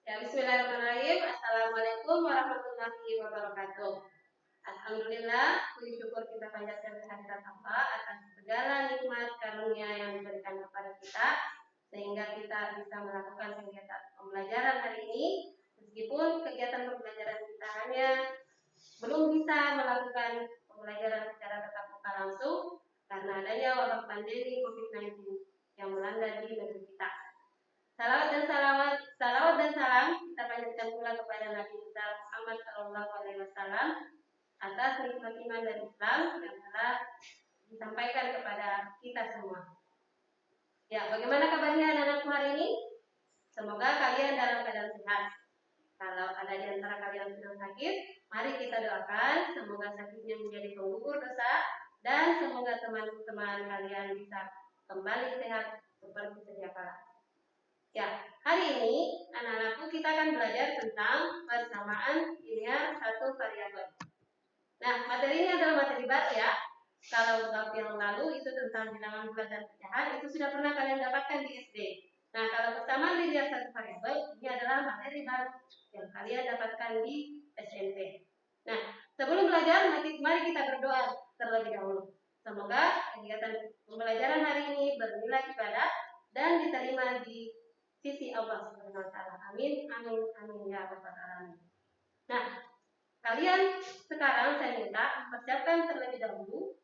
Ya, bismillahirrahmanirrahim. Assalamualaikum warahmatullahi wabarakatuh. Alhamdulillah, puji syukur kita panjatkan kehadirat Allah atas segala nikmat karunia yang diberikan kepada kita, sehingga kita bisa melakukan kegiatan pembelajaran hari ini. Meskipun kegiatan pembelajaran kita hanya belum bisa melakukan pembelajaran secara tatap muka langsung karena adanya wabah pandemi COVID-19 yang melanda di negeri kita. Salawat dan salam kita panjatkan pula kepada Nabi kita Muhammad SAW atas nikmat iman dan Islam yang telah disampaikan kepada kita semua. Ya, bagaimana kabarnya anak-anakku hari ini? Semoga kalian dalam keadaan sehat. Kalau ada di antara kalian sedang sakit, mari kita doakan semoga sakitnya menjadi penggugur dosa dan semoga teman-teman kalian bisa kembali sehat seperti sedia kala. Ya, hari ini anak-anakku kita akan belajar tentang persamaan linear satu variabel. Nah, materi ini adalah materi baru ya. Kalau bab yang lalu itu tentang bilangan bulat dan pecahan itu sudah pernah kalian dapatkan di SD. Nah, kalau persamaan linear satu variabel ini adalah materi baru yang kalian dapatkan di SMP. Nah, sebelum belajar mari kita berdoa terlebih dahulu. Semoga kegiatan pembelajaran hari ini bernilai ibadah dan diterima di sisi Allah Subhanahu wa taala. Amin, amin, amin ya rabbal alamin. Nah, kalian sekarang saya minta persiapkan terlebih dahulu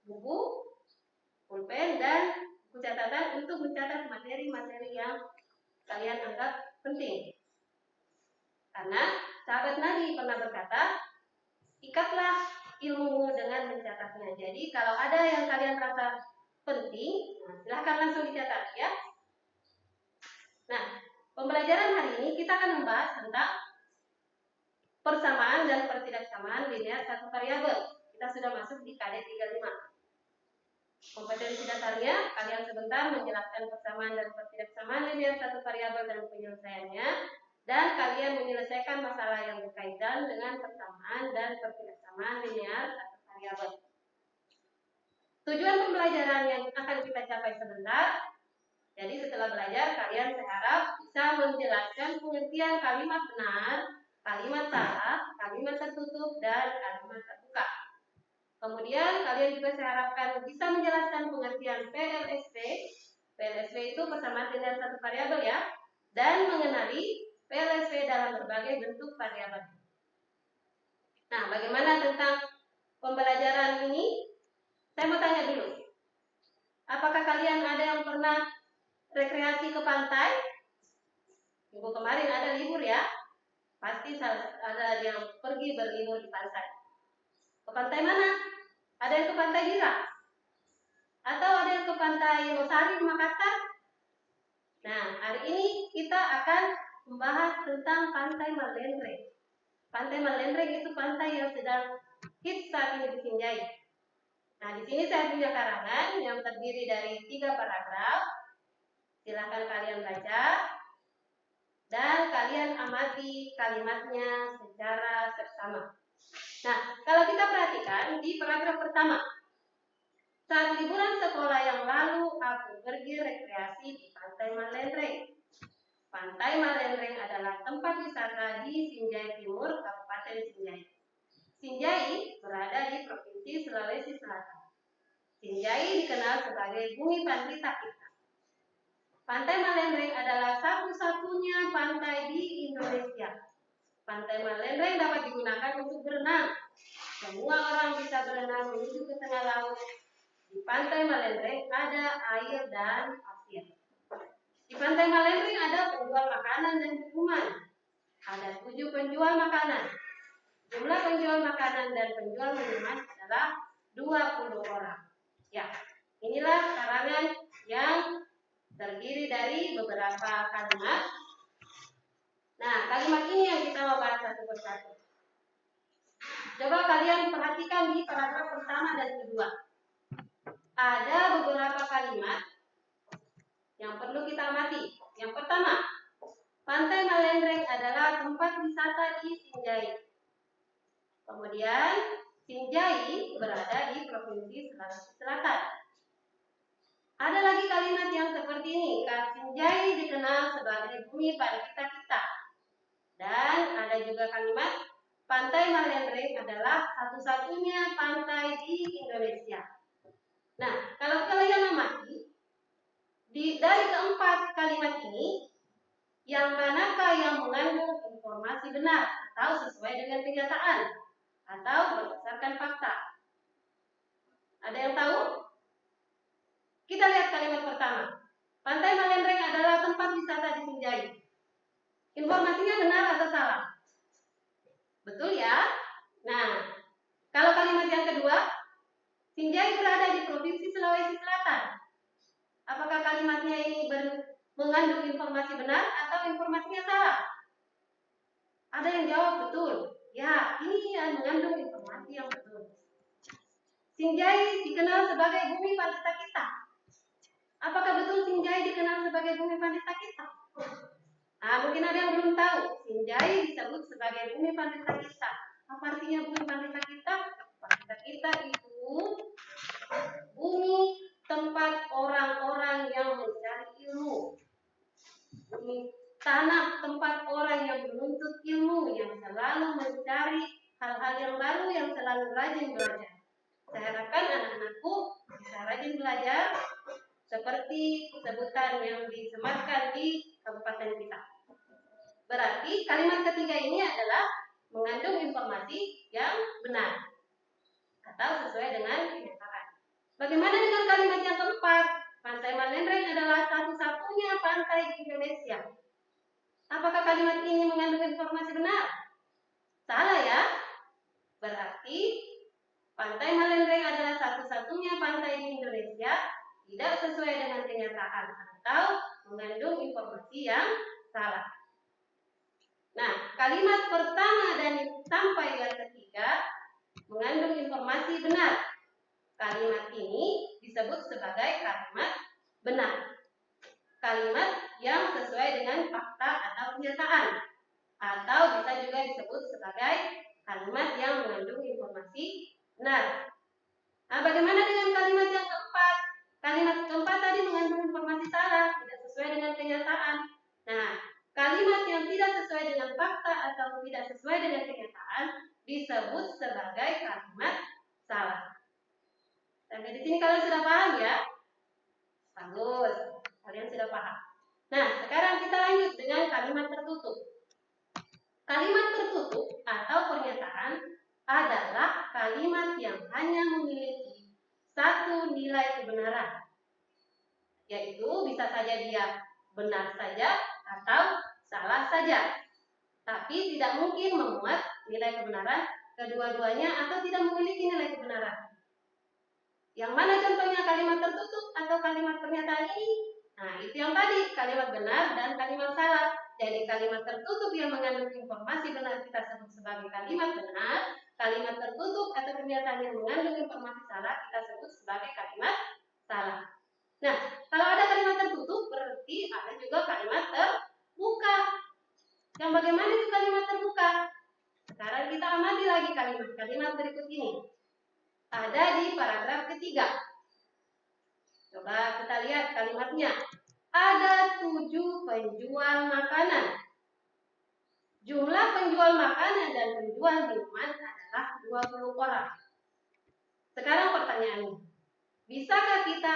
buku, pulpen dan buku catatan untuk mencatat materi-materi yang kalian anggap penting. Karena sahabat Nabi pernah berkata, ikatlah ilmumu dengan mencatatnya. Jadi kalau ada yang kalian rasa penting, silahkan langsung dicatat ya. Nah, pembelajaran hari ini kita akan membahas tentang persamaan dan pertidaksamaan linear satu variabel. Kita sudah masuk di KD 35. Kompetensi dasarnya, kalian sebentar menjelaskan persamaan dan pertidaksamaan linear satu variabel dan penyelesaiannya, dan kalian menyelesaikan masalah yang berkaitan dengan persamaan dan pertidaksamaan linear satu variabel. Tujuan pembelajaran yang akan kita capai sebentar. Jadi setelah belajar, kalian saya harap bisa menjelaskan pengertian kalimat benar, kalimat salah, kalimat tertutup, dan kalimat terbuka. Kemudian kalian juga saya harapkan bisa menjelaskan pengertian PLSP. PLSP itu persamaan linear satu variabel ya, dan mengenali PLSP dalam berbagai bentuk variabel. Nah, bagaimana tentang pembelajaran ini? Saya mau tanya dulu. Apakah kalian ada yang pernah rekreasi ke pantai? Minggu kemarin ada libur ya. Pasti ada yang pergi berlibur di pantai. Ke pantai mana? Ada yang ke pantai Gila? Atau ada yang ke pantai Losari di Makassar? Nah, hari ini kita akan membahas tentang pantai Malenreng. Pantai Malenreng itu pantai yang sedang hits saat ini di Sinjai. Nah, di sini saya punya karangan yang terdiri dari 3 paragraf. Silahkan kalian baca dan kalian amati kalimatnya secara seksama. Nah, kalau kita perhatikan di paragraf pertama, saat liburan sekolah yang lalu aku pergi rekreasi di Pantai Malenreng. Pantai Malenreng adalah tempat wisata di Sinjai Timur, Kabupaten Sinjai. Sinjai berada di Provinsi Sulawesi Selatan. Sinjai dikenal sebagai bumi Pandita kita. Pantai Malenreng adalah satu-satunya pantai di Indonesia. Pantai Malenreng dapat digunakan untuk berenang. Semua orang bisa berenang menuju ke tengah laut. Di Pantai Malenreng ada air dan pasir. Di Pantai Malenreng ada penjual makanan dan minuman. Ada 7 penjual makanan. Jumlah penjual makanan dan penjual minuman adalah 20 orang. Ya, inilah karangan yang terdiri dari beberapa kalimat. Nah, kalimat ini yang kita mau bahas satu persatu. Coba kalian perhatikan di paragraf pertama dan kedua. Ada beberapa kalimat yang perlu kita amati. Yang pertama, Pantai Malenreng adalah tempat wisata di Sinjai. Kemudian, Sinjai berada di Provinsi Sulawesi Selatan. Ada lagi kalimat yang seperti ini, Sinjai dikenal sebagai bumi Pandita kita. juga kalimat Pantai Malenreng adalah satu-satunya pantai di Indonesia. Nah, kalau kalian amati dari keempat kalimat ini, yang manakah yang mengandung informasi benar atau sesuai dengan kenyataan atau berdasarkan fakta? Ada yang tahu? Kita lihat kalimat pertama. Pantai Malenreng adalah tempat wisata di Sinjai. Informasinya benar atau salah? Betul ya? Nah, kalau kalimat yang kedua, Sinjai berada di Provinsi Sulawesi Selatan. Apakah kalimatnya ini mengandung informasi benar atau informasinya salah? Ada yang jawab betul. Ya, ini yang mengandung informasi yang betul. Sinjai dikenal sebagai bumi Pandita kita. Apakah betul Sinjai dikenal sebagai bumi Pandita kita? Nah, mungkin ada yang belum tahu. Sinjai disebut sebagai bumi Pandita kita. Apa artinya bumi Pandita kita? Pandita kita itu bumi tempat orang-orang yang mencari ilmu. Bumi tanah tempat orang yang menuntut ilmu, yang selalu mencari hal-hal yang baru, yang selalu rajin belajar. Saya harapkan anak-anakku bisa rajin belajar seperti sebutan yang disematkan di kabupaten kita. Berarti kalimat ketiga ini adalah mengandung informasi yang benar atau sesuai dengan kenyataan. Bagaimana dengan kalimat yang keempat? Pantai Malenreng adalah satu-satunya pantai di Indonesia. Apakah kalimat ini mengandung informasi benar? Salah ya? Berarti Pantai Malenreng adalah satu-satunya pantai di Indonesia tidak sesuai dengan kenyataan atau mengandung informasi yang salah. Nah, kalimat pertama dan sampai yang ketiga mengandung informasi benar. Kalimat ini disebut sebagai kalimat benar. Kalimat yang sesuai dengan fakta atau kenyataan. Atau bisa juga disebut sebagai kalimat yang mengandung informasi benar. Nah, bagaimana dengan kalimat yang keempat? Kalimat keempat tadi mengandung informasi salah, tidak sesuai dengan kenyataan. Nah, kalimat yang tidak sesuai dengan fakta atau tidak sesuai dengan kenyataan disebut sebagai kalimat salah. Sampai di sini kalian sudah paham ya? Bagus, kalian sudah paham. Nah, sekarang kita lanjut dengan kalimat tertutup. Kalimat tertutup atau pernyataan adalah kalimat yang hanya memiliki satu nilai kebenaran, yaitu bisa saja dia benar saja atau salah saja, tapi tidak mungkin memuat nilai kebenaran kedua-duanya atau tidak memiliki nilai kebenaran. Yang mana contohnya kalimat tertutup atau kalimat pernyataan ini? Nah, itu yang tadi, kalimat benar dan kalimat salah. Jadi kalimat tertutup yang mengandung informasi benar kita sebut sebagai kalimat benar. Kalimat tertutup atau pernyataan yang mengandung informasi salah kita sebut sebagai kalimat salah. Nah, kalau ada kalimat tertutup berarti ada juga kalimat terbuka. Yang bagaimana itu kalimat terbuka? Sekarang kita amati lagi kalimat-kalimat berikut ini. Ada di paragraf ketiga. Coba kita lihat kalimatnya. Ada 7 penjual makanan. Jumlah penjual makanan dan penjual minuman adalah 20 orang. Sekarang pertanyaannya, bisakah kita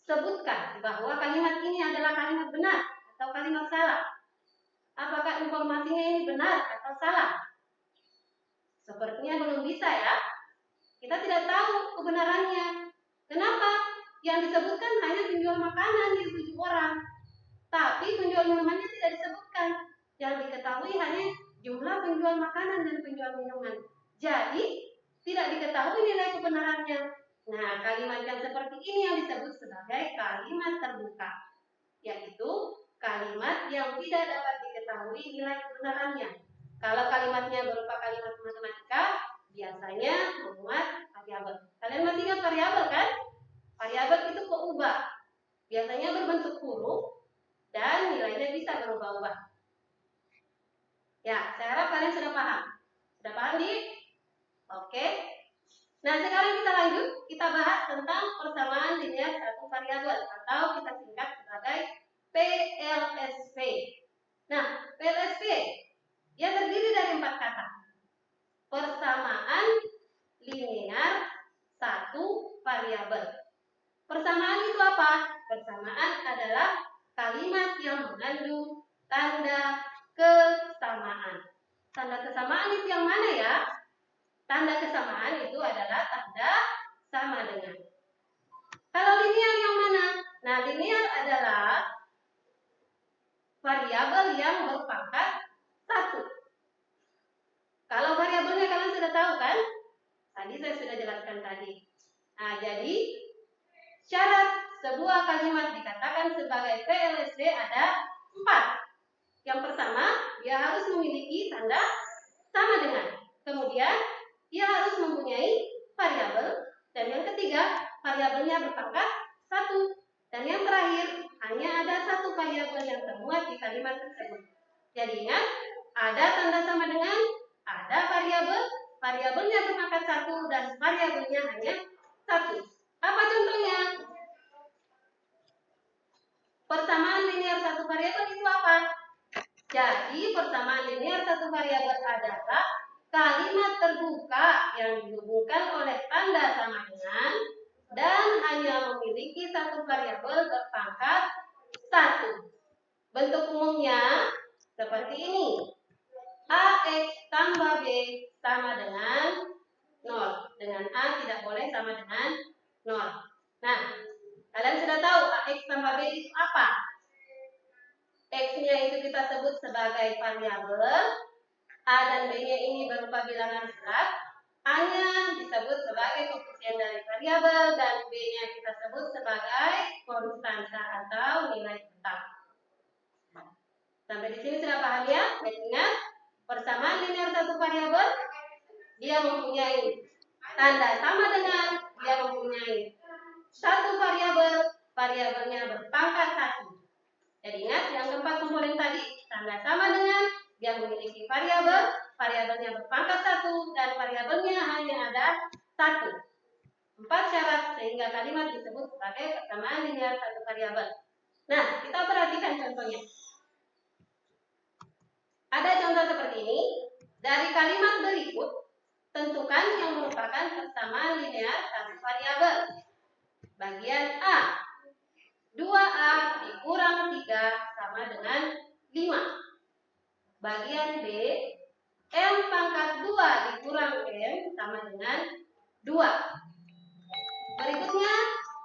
sebutkan bahwa kalimat ini adalah kalimat benar atau kalimat salah? Apakah informasinya ini benar atau salah? Sepertinya belum bisa ya. Kita tidak tahu kebenarannya. Kenapa? Yang disebutkan hanya penjual makanan di 7 orang. Tapi penjual minumannya tidak disebutkan. Yang diketahui hanya jumlah penjual makanan dan penjual minuman. Jadi, tidak diketahui nilai kebenarannya. Nah, kalimat yang seperti ini yang disebut sebagai kalimat terbuka. Yaitu kalimat yang tidak dapat diketahui nilai kebenarannya. Kalau kalimatnya berupa kalimat matematika, biasanya memuat variabel. Kalian masih ingat variabel kan? Variabel itu keubah. Biasanya berbentuk huruf dan nilainya bisa berubah-ubah. Ya, saya harap kalian sudah paham. Sudah paham, Di? Oke. Nah, sekarang kita lanjut. Kita bahas tentang persamaan linear satu variabel atau kita singkat sebagai PLSP. Nah, PLSP Persamaan itu apa? Persamaan adalah kalimat yang mengandung tanda kesamaan. Tanda kesamaan itu yang mana ya? Tanda kesamaan itu adalah tanda sama dengan. Kalau linear yang mana? Nah, linear adalah variabel yang berpangkat 1. Kalau variabelnya kalian sudah tahu kan? Tadi saya sudah jelaskan tadi. Nah, jadi syarat sebuah kalimat dikatakan sebagai VLSD ada 4. Yang pertama, dia harus memiliki tanda sama dengan. Kemudian, dia harus mempunyai variabel. Dan yang ketiga, variabelnya berpangkat 1. Dan yang terakhir, hanya ada satu variabel yang termuat di kalimat tersebut. Jadi ingat, ada tanda sama dengan, ada variabelnya berpangkat 1 dan variabelnya hanya 1. Apa contohnya? Persamaan linear satu variabel itu apa? Jadi persamaan linear satu variabel adalah kalimat terbuka yang dihubungkan oleh tanda sama dengan dan hanya memiliki satu variabel berpangkat 1. Bentuk umumnya seperti ini. AX tambah B sama dengan 0. Dengan A tidak boleh sama dengan 0. Nah, kalian sudah tahu AX tambah B itu apa? X-nya itu kita sebut sebagai variabel. A dan B-nya ini berupa bilangan bulat. A-nya disebut sebagai koefisien dari variabel dan B-nya kita sebut sebagai konstanta atau nilai tetap. Sampai di sini sudah paham ya? Ingat, persamaan linear satu variabel, dia mempunyai tanda sama dengan, dia mempunyai satu variabelnya berpangkat 1. Jadi ingat, yang keempat komponen tadi, tanda sama dengan, dia memiliki variabelnya berpangkat 1 dan variabelnya hanya ada 1. 4 syarat sehingga kalimat disebut sebagai persamaan linear satu variabel. Nah, kita perhatikan contohnya. Ada contoh seperti ini. Dari kalimat berikut, tentukan yang merupakan persamaan linear satu variabel. Bagian A. 2A dikurang 3 sama dengan 5. Bagian B, M pangkat 2 dikurang M sama dengan 2. Berikutnya,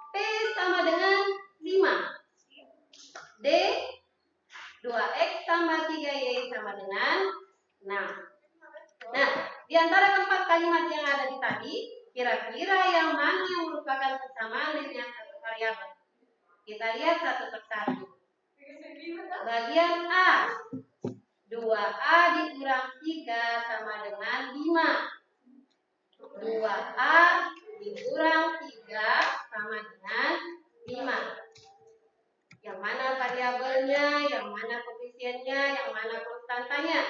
P sama dengan 5. D, 2X tambah 3Y sama dengan 6. Nah, di antara keempat kalimat yang ada di tadi, kira-kira yang mana yang merupakan persamaan linear satu variabel? Kita lihat satu persatu. Bagian A, 2A dikurang 3 sama dengan 5. 2A dikurang 3 sama dengan 5. Yang mana variabelnya, yang mana koefisiennya, yang mana konstantanya?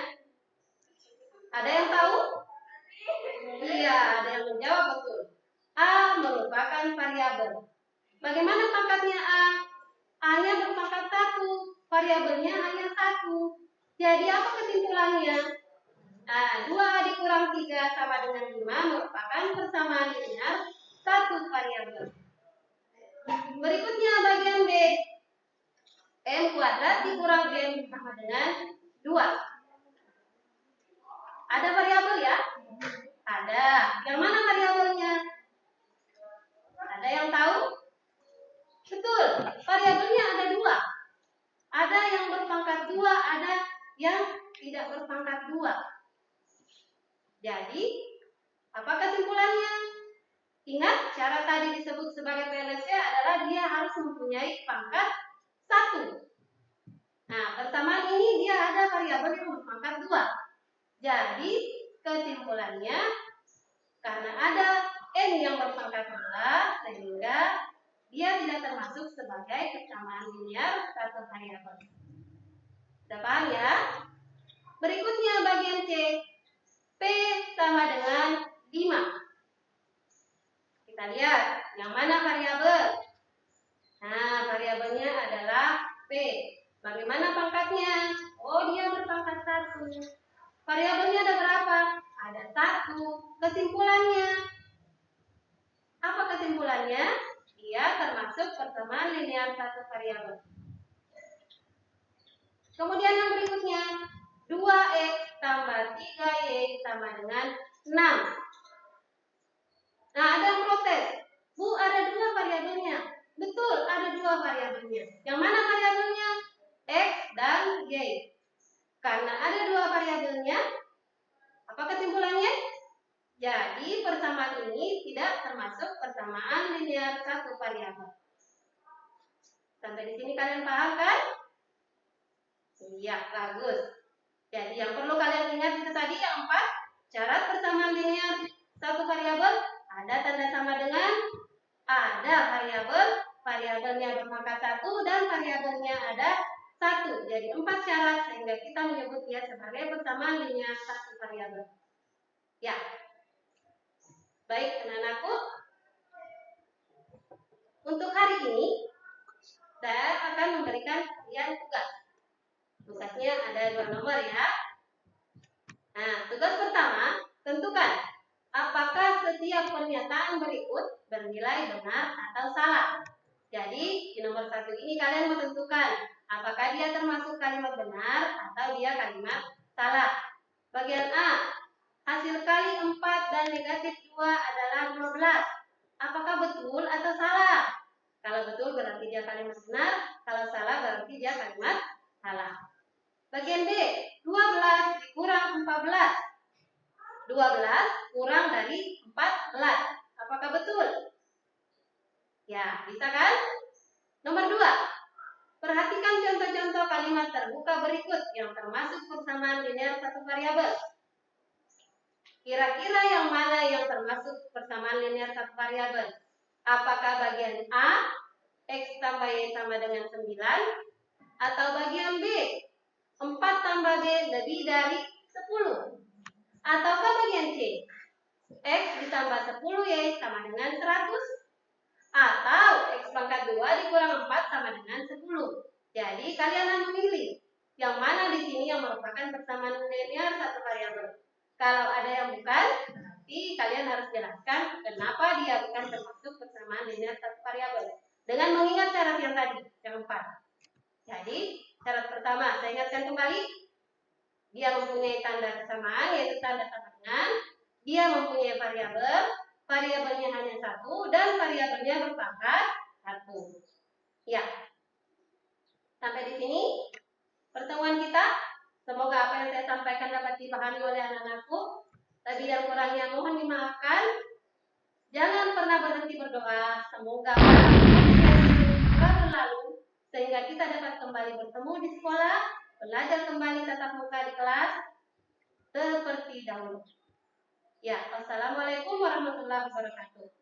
Ada yang tahu? Iya, ada yang menjawab betul. A merupakan variabel. Bagaimana pangkatnya A? A-nya berpangkat 1, variabelnya hanya 1. Jadi apa kesimpulannya? Nah, 2 dikurang 3 sama dengan 5 merupakan persamaan linear satu variabel. Berikutnya bagian B. M kuadrat dikurang M sama dengan 2. Ada variabel ya? Ada. Yang mana variabelnya? Ada yang tahu? Betul, variabelnya ada 2. Ada yang berpangkat 2, ada yang tidak berpangkat 2. Jadi, apa kesimpulannya? Ingat, cara tadi disebut sebagai VLSD adalah dia harus mempunyai pangkat 1. Nah, persamaan ini dia ada variabel yang berpangkat 2. Jadi, kesimpulannya, karena ada N yang berpangkat 2, sehingga dia tidak termasuk sebagai persamaan linear satu variabel. Sudah paham ya? Berikutnya bagian C. P sama dengan 5. Kita lihat yang mana variabel. Nah, variabelnya adalah P. Bagaimana pangkatnya? Oh, dia berpangkat 1. Variabelnya ada berapa? Ada 1. Kesimpulannya. Apa kesimpulannya? dia termasuk persamaan linear satu variabel. Kemudian yang berikutnya, 2x tambah 3y sama dengan 6. Nah, ada yang protes. Bu, ada 2 variabelnya. Betul, ada 2 variabelnya. Yang mana variabelnya? X dan y. Karena ada 2 variabelnya, apa kesimpulannya? Jadi, persamaan ini tidak termasuk persamaan linear satu variabel. Sampai di sini kalian paham kan? Iya, bagus. Jadi yang perlu kalian ingat itu tadi yang 4 syarat persamaan linear satu variabel, ada tanda sama dengan, ada variabelnya berpangkat 1 dan variabelnya ada 1. Jadi 4 syarat sehingga kita menyebut dia sebagai persamaan linear satu variabel. Ya. Baik, anak-anakku. Untuk hari ini saya akan memberikan kalian tugas. Tugasnya ada 2 nomor ya. Nah, tugas pertama, tentukan apakah setiap pernyataan berikut bernilai benar atau salah. Jadi, di nomor 1 ini kalian menentukan apakah dia termasuk kalimat benar atau dia kalimat salah. Bagian A, hasil kali 4 dan negatif 2 adalah 12. Apakah betul atau salah? Kalau betul berarti dia kalimat benar, kalau salah berarti dia kalimat salah. Bagian B, 12 dikurang 14. 12 kurang dari 14. Apakah betul? Ya, bisa kan? Nomor 2, perhatikan contoh-contoh kalimat terbuka berikut yang termasuk persamaan linear satu variabel. Kira-kira yang mana yang termasuk persamaan linear satu variabel? Apakah bagian A, X tambah Y sama dengan 9, atau bagian B, 4 tambah B lebih dari 10, ataukah bagian C, X ditambah 10Y sama dengan 100, atau X pangkat 2 dikurang 4 sama dengan 10. Jadi kalian harus memilih yang mana di sini yang merupakan persamaan linear satu variabel. Kalau ada yang bukan, berarti kalian harus jelaskan kenapa dia bukan termasuk persamaan linear satu variabel. Dengan mengingat syarat yang tadi, yang 4. Jadi, syarat pertama, saya ingatkan kembali, dia mempunyai tanda kesamaan, yaitu tanda sama dengan, dia mempunyai variabel, variabelnya hanya 1, dan variabelnya berpangkat 1. Ya. Sampai di sini pertemuan kita. Semoga apa yang saya sampaikan dapat dipahami oleh anak-anakku. Lebih dan kurangnya mohon dimaafkan. Jangan pernah berhenti berdoa. Semoga segera berlalu sehingga kita dapat kembali bertemu di sekolah, belajar kembali tatap muka di kelas seperti dahulu. Ya, wassalamualaikum warahmatullahi wabarakatuh.